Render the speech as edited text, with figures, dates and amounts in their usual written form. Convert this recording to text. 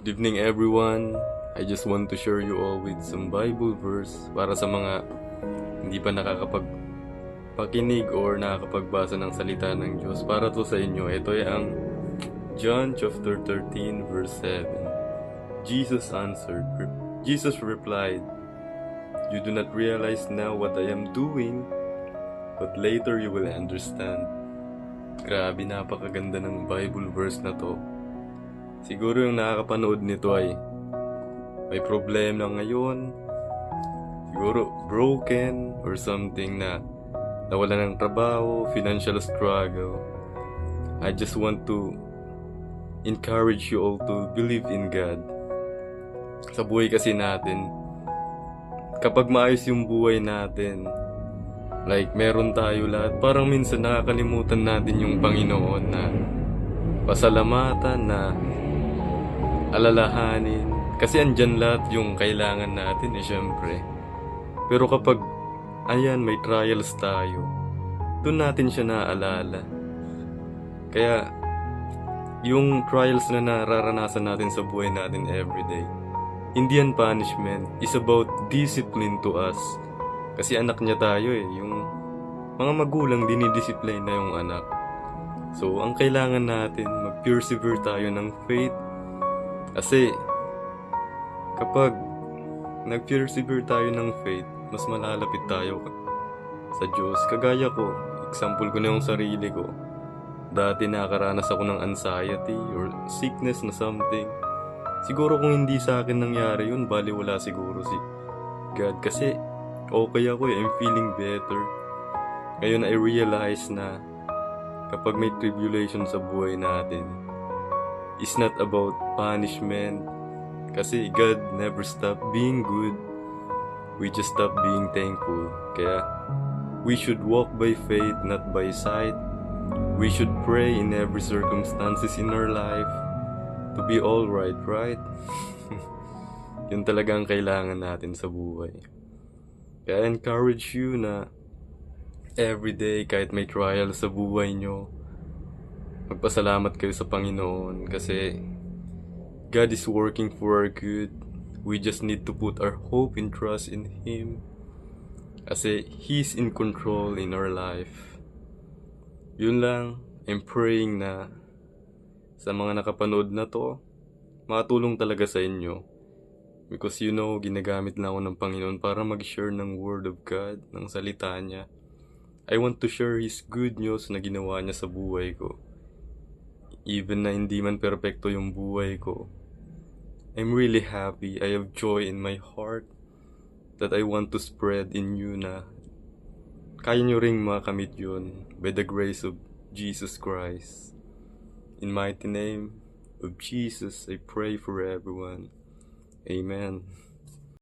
Good evening everyone. I just want to share you all with some Bible verse para sa mga hindi pa nakakapagpakinig or nakakapagbasa ng salita ng Diyos. Para to sa inyo, ito ay ang John chapter 13 verse 7. Jesus replied, "You do not realize now what I am doing, but later you will understand." Grabe, napakaganda ng Bible verse na to. Siguro yung nakakapanood nito ay may problema ngayon, siguro broken or something, na nawala ng trabaho, financial struggle. I just want to encourage you all to believe in God. Sa buhay kasi natin, kapag maayos yung buhay natin, like meron tayo lahat, parang minsan nakakalimutan natin yung Panginoon na pasalamatan, na alalahanin. Kasi andyan lahat yung kailangan natin syempre. Pero kapag ayan, may trials tayo, doon natin siya naaalala. Kaya yung trials na nararanasan natin sa buhay natin everyday, hindi yan punishment, is about discipline to us. Kasi anak niya tayo yung mga magulang dinidiscipline na yung anak. So ang kailangan natin, mag-persevere tayo ng faith. Kasi kapag nag-persevere tayo ng faith, mas malalapit tayo sa Diyos. Kagaya ko, example ko na yung sarili ko. Dati nakaranas ako ng anxiety or sickness na something. Siguro kung hindi sa akin nangyari yun, baliwala siguro si God. Kasi okay ako, I'm feeling better. Ngayon I realize na kapag may tribulation sa buhay natin, it's not about punishment. Kasi God never stop being good. We just stop being thankful. Kaya we should walk by faith, not by sight. We should pray in every circumstances in our life to be all right? Yun talaga ang kailangan natin sa buhay. Kaya I encourage you na everyday, kahit may trial sa buhay nyo, magpasalamat kayo sa Panginoon kasi God is working for our good. We just need to put our hope and trust in Him kasi He's in control in our life. Yun lang. I'm praying na sa mga nakapanood na to, makatulong talaga sa inyo. Because ginagamit na ako ng Panginoon para mag-share ng Word of God, ng salita niya. I want to share His good news na ginawa niya sa buhay ko. Even na hindi man perpekto yung buhay ko, I'm really happy. I have joy in my heart that I want to spread in you na kaya nyo ring makamit yun by the grace of Jesus Christ. In mighty name of Jesus, I pray for everyone. Amen.